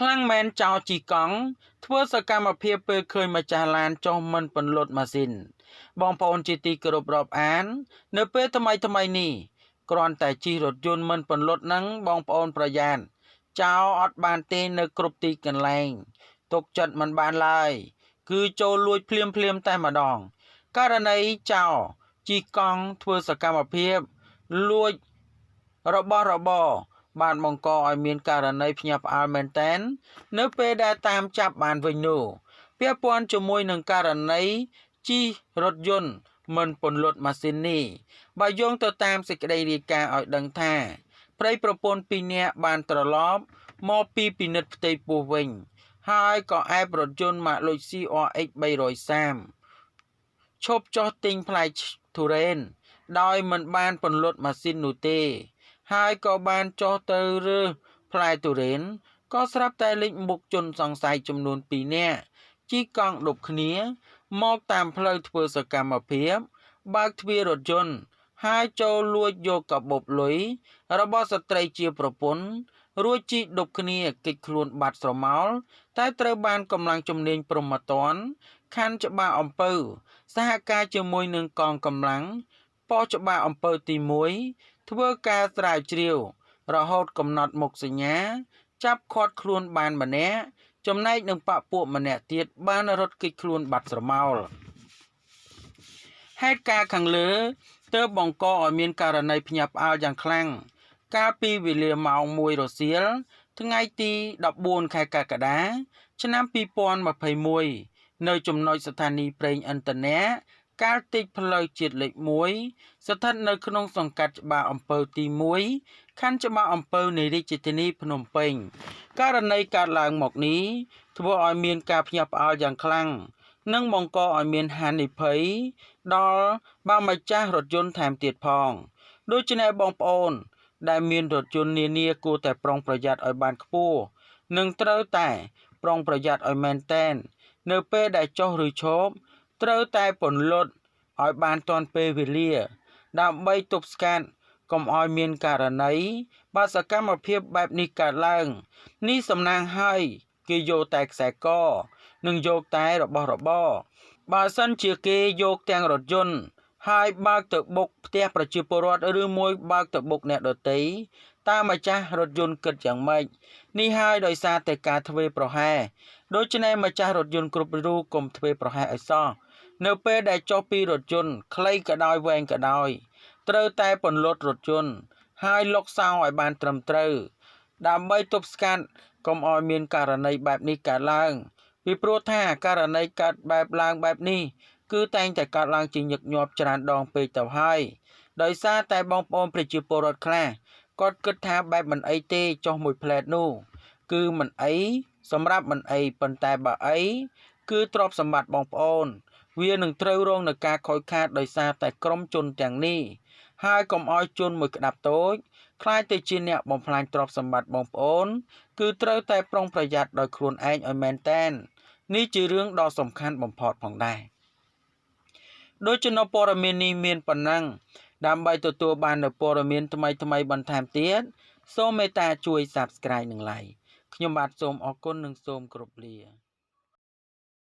ខ្លាំងមែនចោលជីកង់ធ្វើសកម្មភាពពេលឃើញម្ចាស់ឡានចុះមិនពន្លត់ម៉ាស៊ីនបងប្អូនជាទីគោរពរាប់អាននៅពេលថ្មីនេះគ្រាន់តែជិះរថយន្តមិនពន្លត់នឹងបងប្អូនប្រយ័ត្នចោលអត់បានទេនៅគ្រប់ទីកន្លែងទុកចិត្តមិនបានឡើយគឺចូលលួចភ្លាមតែម្ដងករណីចោលជីកង់ធ្វើសកម្មភាពលួចរបស់របរបានបង្កឲ្យមានករណីភ្ញាក់ផ្អើលមែនទែននៅពេលដែលតាមចាប់បានវិញនោះពាក់ព័ន្ធជាមួយនឹងករណីជិះរថយន្តមិនពន្លត់ម៉ាស៊ីននេះបើយោងទៅតាមសេចក្តីរាយការណ៍ឲ្យដឹងថាប្រិយប្រពន្ធ2នាក់បានត្រឡប់មកពីពិនិត្យផ្ទៃពោះវិញហើយក៏អែបរថយន្ត Maluch CRX 330ឈប់ចុះទិញផ្លែទុរេនដោយមិនបានពន្លត់ម៉ាស៊ីននោះទេហើយក៏បានចុះទៅរើសផ្លែទុរេនក៏ស្រាប់តែលេចមុខជនសង្ស័យចំនួន2នាក់ជិះកង់ឌុបគ្នាមកតាមផ្លូវធ្វើសកម្មភាពបើកទ្វាររថយន្តហើយចូលលួចយកកាបូបលុយរបស់ស្ត្រីជាប្រពន្ធរួចជិះឌុបគ្នាគេចខ្លួនបាត់ស្រមោលតែត្រូវបានកម្លាំងជំនាញព្រហ្មទណ្ឌខណ្ឌច្បារអំពៅសហការជាមួយនឹងកងកម្លាំងប៉ុស្តិ៍ច្បារអំពៅទី1ធ្វើការស្រាវជ្រាវរហូតកំណត់មុខសញ្ញាចាប់ឃាត់ខ្លួនបានម្នាក់ចំណែកនឹងបពពួកម្នាក់ទៀតបានរត់គេចខ្លួនបាត់ស្រមោលហេតុការណ៍ខាងលើទើបបង្កឲ្យមានករណីភ្ញាក់ផ្អើលយ៉ាងខ្លាំងកាលពីវេលាម៉ោង1រសៀលថ្ងៃទី14ខែកក្កដាឆ្នាំ2021នៅចំណុចស្ថានីយ៍ប្រេងឥន្ធនៈកាល់តិចផ្លូវជាតិលេខ1ស្ថិតនៅក្នុងសង្កាត់ច្បារអំពៅទី1ខណ្ឌច្បារអំពៅនៃរាជធានីភ្នំពេញករណីកើតឡើងមកនេះធ្វើឲ្យមានការភ្ញាក់ផ្អើលយ៉ាងខ្លាំងនិងបង្កឲ្យមានហានិភ័យដល់បើម្ចាស់រថយន្តថែមទៀតផងដូច្នេះបងប្អូនដែលមានរថយន្តនានាគួរតែប្រុងប្រយ័ត្នឲ្យបានខ្ពស់និងត្រូវតែប្រុងប្រយ័ត្នឲ្យមែនតែននៅពេលដែលចុះឬឈប់ត្រូវតែពន្លត់ឲ្យបានទាន់ពេលវេលាដើម្បីទប់ស្កាត់កុំឲ្យមានករណីបើសកម្មភាពបែបនេះកើតឡើងនេះសំណាងឲ្យគេយកតែខ្សែកនិងយកតែរបស់របរបើសិនជាគេយកទាំងរថយន្តហើយបើកទៅបុកផ្ទះប្រជាពលរដ្ឋឬមួយបើកទៅបុកអ្នកដទៃតើម្ចាស់រថយន្តគិតយ៉ាងម៉េចនេះហើយដោយសារតែការធ្វេសប្រហែសដូច្នេះម្ចាស់រថយន្តគ្រប់រូបកុំធ្វេសប្រហែសឲ្យសោះនៅពេលដែលចុះពីរថយន្តខ្លីក៏ដោយវែងក៏ដោយត្រូវតែពន្លត់រថយន្តហើយលុកសោឲ្យបានត្រឹមត្រូវដើម្បីទប់ស្កាត់កុំឲ្យមានករណីបែបនេះកើតឡើងពីព្រោះថាករណីកើតបែបនេះគឺតែងតែកើតឡើងជាញឹកញាប់ច្រើនដងពេកទៅហើយដោយសារតែបងប្អូនប្រជាពលរដ្ឋខ្លះគាត់គិតថាបែបមិនអីទេចុះមួយផ្លែតនោះគឺមិនអីសម្រាប់មិនអីប៉ុន្តែបើអីគឺទ្រព្យសម្បត្តិបងប្អូនវានឹងត្រូវរងនឹងការខូចខាតដោយសារតែក្រុមជនទាំងនេះហើយកុំឲ្យជនមួយក្តាប់តូចខ្លាចទៅជាអ្នកបំផ្លាញទ្រព្យសម្បត្តិបងប្អូនគឺត្រូវតែប្រុងប្រយ័ត្នដោយខ្លួនឯងឲ្យមែនតែននេះជារឿងដ៏សំខាន់បំផុតផងដែរដូចជានៅព័ត៌មាននេះមានប៉ុណ្ណឹងដើម្បីទទួលបាននូវព័ត៌មានថ្មីបន្ថែមទៀតសូមមេត្តាជួយ Subscribe និង Like ខ្ញុំបាទសូមអរគុណនិងសូមគោរពលា